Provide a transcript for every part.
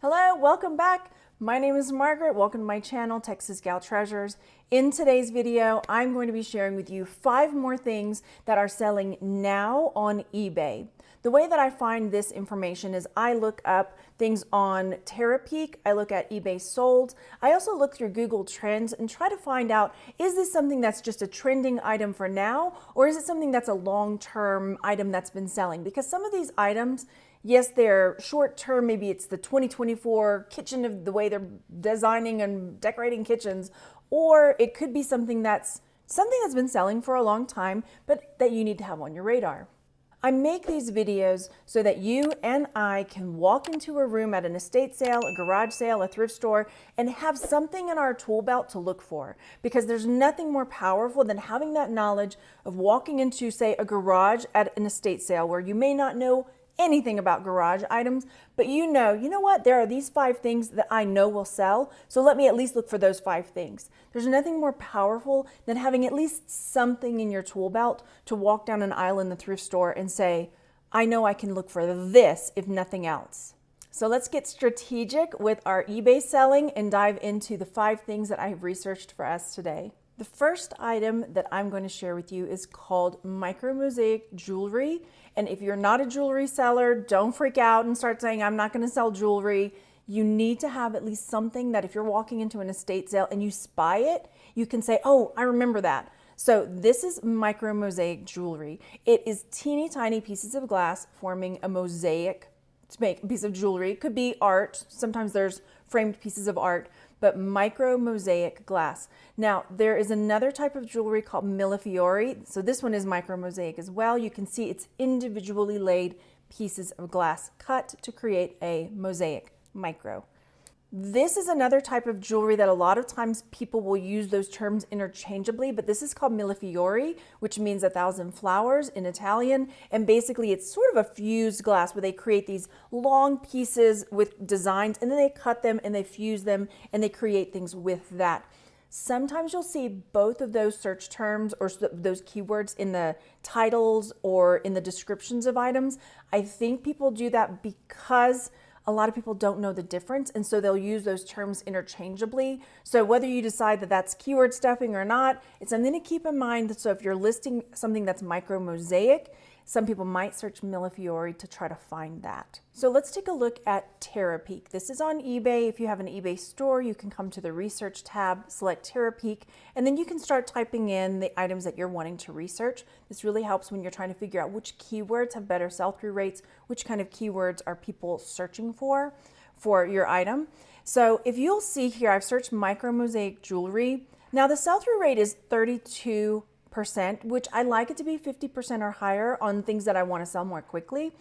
Hello, welcome back. My name is Margaret. Welcome to my channel, Texas Gal Treasures. In today's video, I'm going to be sharing with you 5 more things that are selling now on eBay. The way that I find this information is I look up things on Terapeak, I look at eBay sold, I also look through Google Trends and try to find out, is this something that's just a trending item for now, or is it something that's a long-term item that's been selling? Because some of these items, yes, they're short term, maybe it's the 2024 kitchen of the way they're designing and decorating kitchens, or it could be something that's been selling for a long time, but that you need to have on your radar. I make these videos so that you and I can walk into a room at an estate sale, a garage sale, a thrift store, and have something in our tool belt to look for. Because there's nothing more powerful than having that knowledge of walking into, say, a garage at an estate sale where you may not know anything about garage items, but you know what? There are these 5 things that I know will sell, so let me at least look for those 5 things. There's nothing more powerful than having at least something in your tool belt to walk down an aisle in the thrift store and say, I know I can look for this if nothing else. So let's get strategic with our eBay selling and dive into the 5 things that I have researched for us today. The first item that I'm going to share with you is called micro mosaic jewelry. And if you're not a jewelry seller, don't freak out and start saying, I'm not going to sell jewelry. You need to have at least something that if you're walking into an estate sale and you spy it, you can say, oh, I remember that. So this is micro mosaic jewelry. It is teeny tiny pieces of glass forming a mosaic to make a piece of jewelry. It could be art. Sometimes there's framed pieces of art, but micro mosaic glass. Now, there is another type of jewelry called millefiori. So this one is micro mosaic as well. You can see it's individually laid pieces of glass cut to create a mosaic, micro. This is another type of jewelry that a lot of times people will use those terms interchangeably, but this is called millefiori, which means 1,000 flowers in Italian. And basically it's sort of a fused glass where they create these long pieces with designs and then they cut them and they fuse them and they create things with that. Sometimes you'll see both of those search terms or those keywords in the titles or in the descriptions of items. I think people do that because a lot of people don't know the difference, and so they'll use those terms interchangeably. So whether you decide that that's keyword stuffing or not, it's something to keep in mind. So if you're listing something that's micro mosaic, some people might search millefiori to try to find that. So let's take a look at Terapeak. This is on eBay. If you have an eBay store, you can come to the research tab, select Terapeak, and then you can start typing in the items that you're wanting to research. This really helps when you're trying to figure out which keywords have better sell-through rates, which kind of keywords are people searching for your item. So if you'll see here, I've searched micro mosaic jewelry. Now the sell-through rate is 32%, which I like it to be 50% or higher on things that I want to sell more quickly.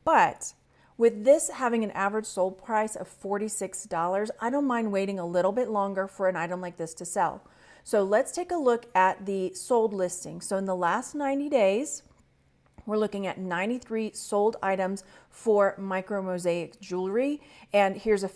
But with this having an average sold price of $46, I don't mind waiting a little bit longer for an item like this to sell. So let's take a look at the sold listing. So in the last 90 days, we're looking at 93 sold items for micro mosaic jewelry. And here's a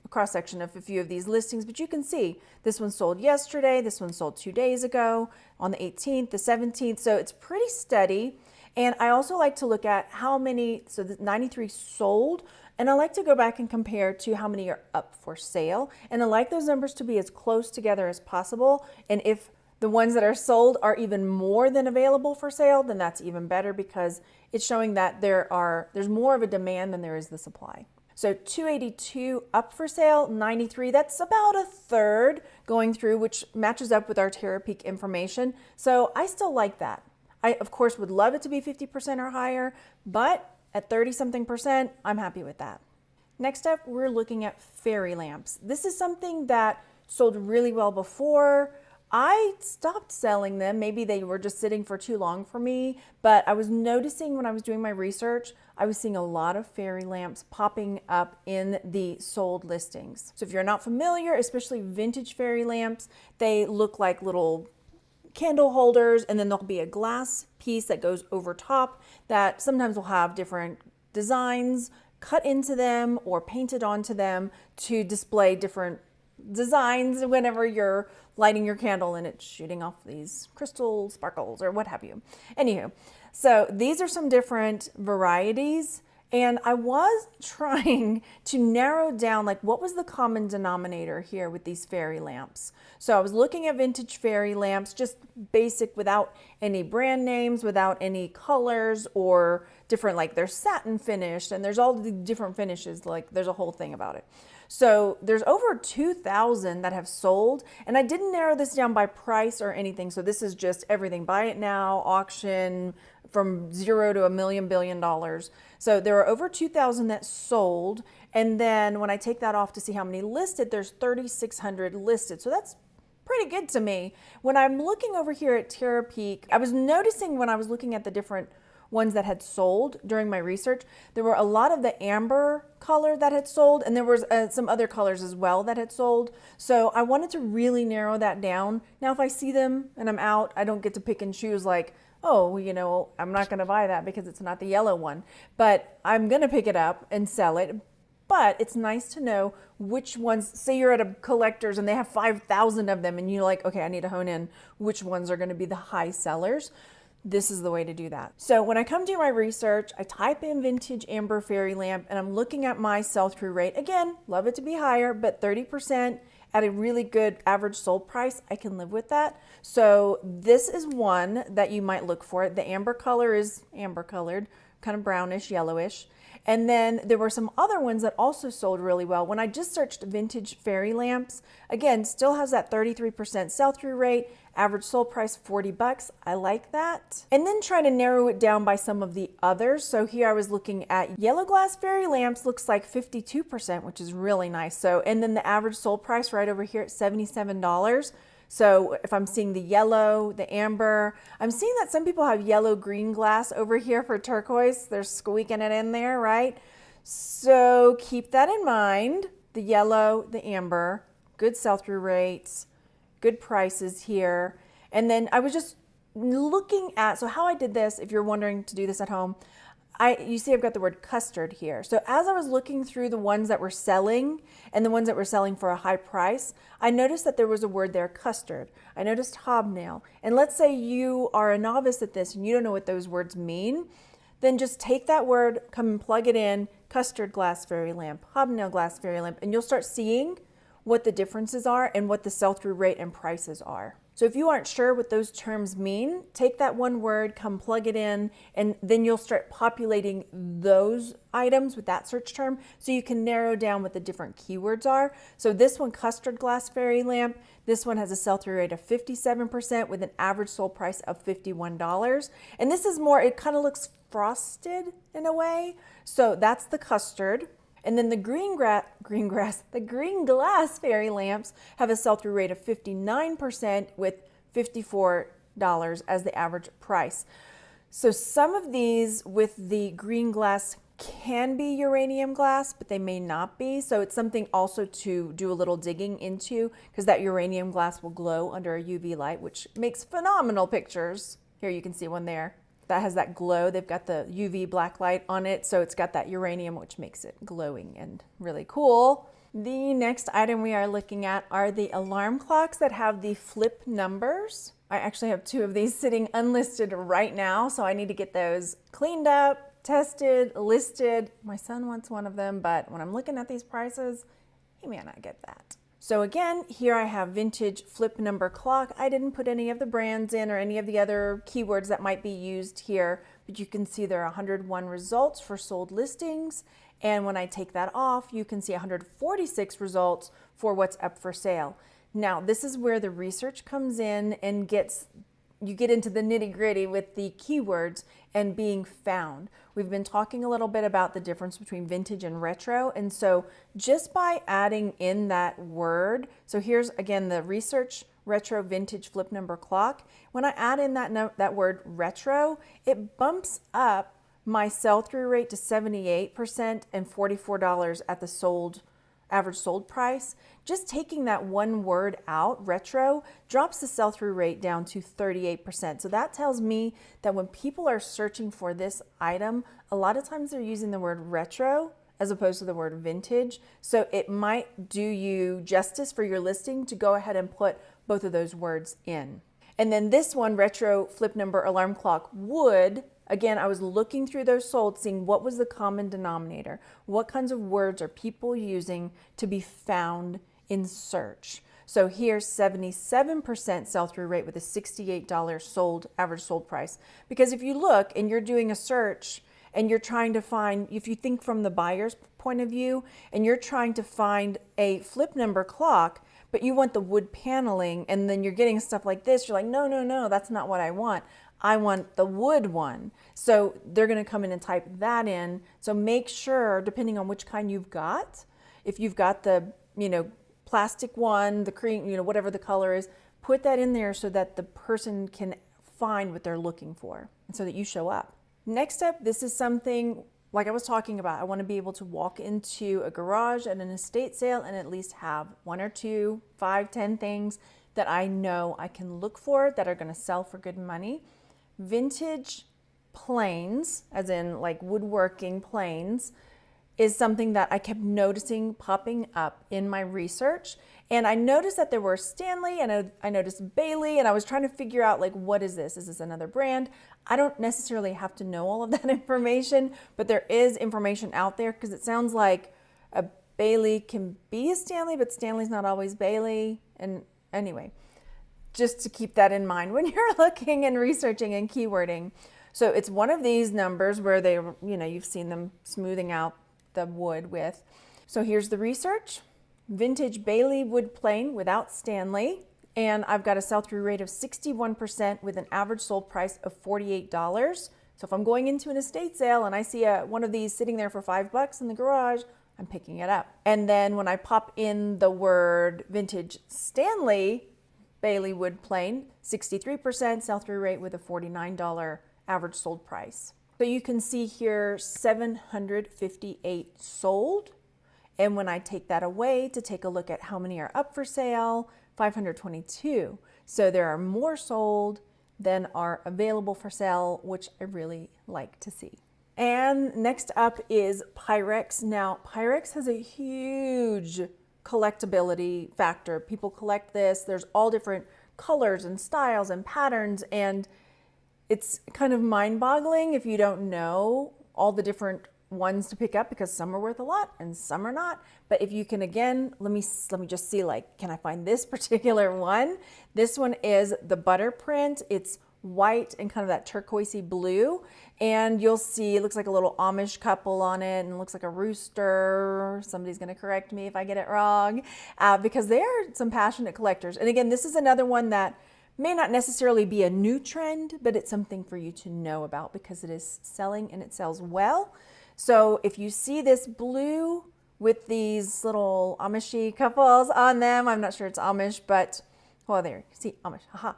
cross-section of a few of these listings, but you can see this one sold yesterday, this one sold 2 days ago, on the 18th, the 17th, so it's pretty steady. And I also like to look at how many, so the 93 sold, and I like to go back and compare to how many are up for sale, and I like those numbers to be as close together as possible. And if the ones that are sold are even more than available for sale, then that's even better because it's showing that there's more of a demand than there is the supply. So 282 up for sale, 93, that's about a third going through, which matches up with our Terapeak information. So I still like that. I, of course, would love it to be 50% or higher, but at 30-something%, I'm happy with that. Next up, we're looking at fairy lamps. This is something that sold really well before. I stopped selling them. Maybe they were just sitting for too long for me, but I was noticing when I was doing my research, I was seeing a lot of fairy lamps popping up in the sold listings. So if you're not familiar, especially vintage fairy lamps, they look like little candle holders, and then there'll be a glass piece that goes over top that sometimes will have different designs cut into them or painted onto them to display different designs whenever you're lighting your candle and it's shooting off these crystal sparkles or what have you. Anywho, so these are some different varieties And I was trying to narrow down like what was the common denominator here with these fairy lamps. So I was looking at vintage fairy lamps, just basic without any brand names, without any colors or different, like there's satin finished and there's all the different finishes, like there's a whole thing about it. So there's over 2,000 that have sold, and I didn't narrow this down by price or anything. So this is just everything, buy it now, auction, from $0 to $1 million billion. So there are over 2,000 that sold. And then when I take that off to see how many listed, there's 3,600 listed. So that's pretty good to me. When I'm looking over here at Terra Peak, I was noticing when I was looking at the different ones that had sold during my research, there were a lot of the amber color that had sold, and there was some other colors as well that had sold. So I wanted to really narrow that down. Now, if I see them and I'm out, I don't get to pick and choose like, oh, you know, I'm not going to buy that because it's not the yellow one, but I'm going to pick it up and sell it. But it's nice to know which ones, say you're at a collector's and they have 5,000 of them and you're like, okay, I need to hone in which ones are going to be the high sellers. This is the way to do that. So when I come to my research, I type in vintage amber fairy lamp and I'm looking at my sell-through rate. Again, love it to be higher, but 30% at a really good average sold price, I can live with that. So this is one that you might look for. The amber color is amber colored, kind of brownish, yellowish. And then there were some other ones that also sold really well. When I just searched vintage fairy lamps, again, still has that 33% sell-through rate, average sold price $40. I like that. And then try to narrow it down by some of the others. So here I was looking at yellow glass fairy lamps, looks like 52%, which is really nice. So, and then the average sold price right over here at $77. So if I'm seeing the yellow, the amber, I'm seeing that some people have yellow green glass over here for turquoise. They're squeaking it in there, right? So keep that in mind. The yellow, the amber, good sell-through rates, good prices here. And then I was just looking at, so how I did this, if you're wondering to do this at home, you see I've got the word custard here. So as I was looking through the ones that were selling and the ones that were selling for a high price, I noticed that there was a word there, custard. I noticed hobnail. And let's say you are a novice at this and you don't know what those words mean, then just take that word, come and plug it in, custard glass fairy lamp, hobnail glass fairy lamp, and you'll start seeing what the differences are and what the sell-through rate and prices are. So if you aren't sure what those terms mean, take that one word, come plug it in, and then you'll start populating those items with that search term so you can narrow down what the different keywords are. So this one, custard glass fairy lamp, this one has a sell-through rate of 57% with an average sold price of $51. And this is more, it kind of looks frosted in a way. So that's the custard. And then the green glass fairy lamps have a sell-through rate of 59% with $54 as the average price. So some of these with the green glass can be uranium glass, but they may not be. So it's something also to do a little digging into because that uranium glass will glow under a UV light, which makes phenomenal pictures. Here you can see one there. That has that glow. They've got the UV black light on it, so it's got that uranium, which makes it glowing and really cool. The next item we are looking at are the alarm clocks that have the flip numbers. I actually have 2 of these sitting unlisted right now, so I need to get those cleaned up, tested, listed. My son wants one of them, but when I'm looking at these prices, he may not get that. So again, here I have vintage flip number clock. I didn't put any of the brands in or any of the other keywords that might be used here, but you can see there are 101 results for sold listings. And when I take that off, you can see 146 results for what's up for sale. Now, this is where the research comes in and you get into the nitty-gritty with the keywords and being found. We've been talking a little bit about the difference between vintage and retro, and so just by adding in that word, so here's again the research retro vintage flip number clock. When I add in that word retro, it bumps up my sell-through rate to 78% and $44 at the average sold price. Just taking that one word out, retro, drops the sell-through rate down to 38%. So that tells me that when people are searching for this item, a lot of times they're using the word retro as opposed to the word vintage. So it might do you justice for your listing to go ahead and put both of those words in. And then this one, retro flip number alarm clock, would Again, I was looking through those sold, seeing what was the common denominator. What kinds of words are people using to be found in search? So here's 77% sell-through rate with a $68 average sold price. Because if you look and you're doing a search and you're trying to find, if you think from the buyer's point of view, and you're trying to find a flip number clock, but you want the wood paneling, and then you're getting stuff like this, you're like, no, no, no, that's not what I want. I want the wood one. So they're gonna come in and type that in. So make sure, depending on which kind you've got, if you've got the, plastic one, the cream, whatever the color is, put that in there so that the person can find what they're looking for and so that you show up. Next up, this is something like I was talking about. I want to be able to walk into a garage at an estate sale and at least have 1 or 2, 5, 10 things that I know I can look for that are going to sell for good money. Vintage planes, as in like woodworking planes, is something that I kept noticing popping up in my research. And I noticed that there were Stanley and I noticed Bailey, and I was trying to figure out, like, what is this? Is this another brand? I don't necessarily have to know all of that information, but there is information out there because it sounds like a Bailey can be a Stanley, but Stanley's not always Bailey. And anyway, just to keep that in mind when you're looking and researching and keywording. So it's one of these numbers where they, you've seen them smoothing out the wood with. So here's the research. Vintage Bailey wood plane without Stanley. And I've got a sell-through rate of 61% with an average sold price of $48. So if I'm going into an estate sale and I see one of these sitting there for $5 in the garage, I'm picking it up. And then when I pop in the word vintage Stanley Bailey wood plane, 63% sell-through rate with a $49 average sold price. So you can see here 758 sold. And when I take that away to take a look at how many are up for sale, 522. So there are more sold than are available for sale, which I really like to see. And next up is Pyrex. Now, Pyrex has a huge collectability factor. People collect this. There's all different colors and styles and patterns, and it's kind of mind-boggling if you don't know all the different ones to pick up, because some are worth a lot and some are not. But if you can, again, let me just see, like, can I find this particular one? This one is the butter print. It's white and kind of that turquoisey blue. And you'll see it looks like a little Amish couple on it, and it looks like a rooster. Somebody's going to correct me if I get it wrong, because they are some passionate collectors. And again, this is another one that may not necessarily be a new trend, but it's something for you to know about because it is selling and it sells well. So if you see this blue with these little Amishy couples on them, I'm not sure it's Amish, but, well, there, see, Amish, haha.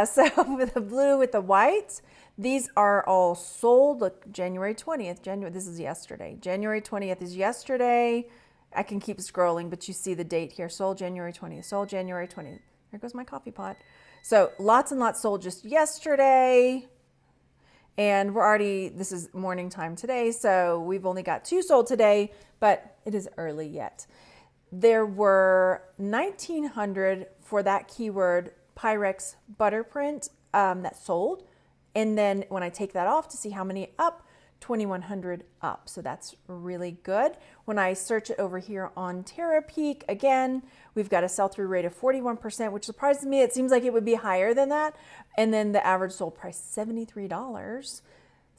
So with the blue with the white, these are all sold. Look, January 20th, this is yesterday. January 20th is yesterday. I can keep scrolling, but you see the date here. Sold January 20th, sold January 20th. There goes my coffee pot. So lots and lots sold just yesterday. And this is morning time today, so we've only got 2 sold today, but it is early yet. There were 1,900 for that keyword Pyrex butter print that sold. And then when I take that off to see how many up, 2,100 up. So that's really good. When I search it over here on TerraPeak, again, we've got a sell-through rate of 41%, which surprises me. It seems like it would be higher than that. And then the average sold price, $73.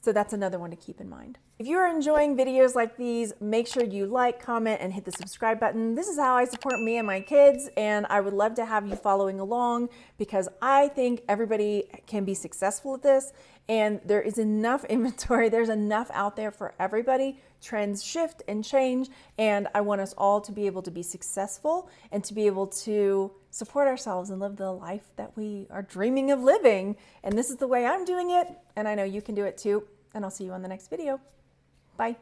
So that's another one to keep in mind. If you're enjoying videos like these, make sure you like, comment, and hit the subscribe button. This is how I support me and my kids, and I would love to have you following along because I think everybody can be successful at this, and there is enough inventory. There's enough out there for everybody. Trends shift and change, and I want us all to be able to be successful and to be able to support ourselves and live the life that we are dreaming of living. And this is the way I'm doing it, and I know you can do it too. And I'll see you on the next video. Bye.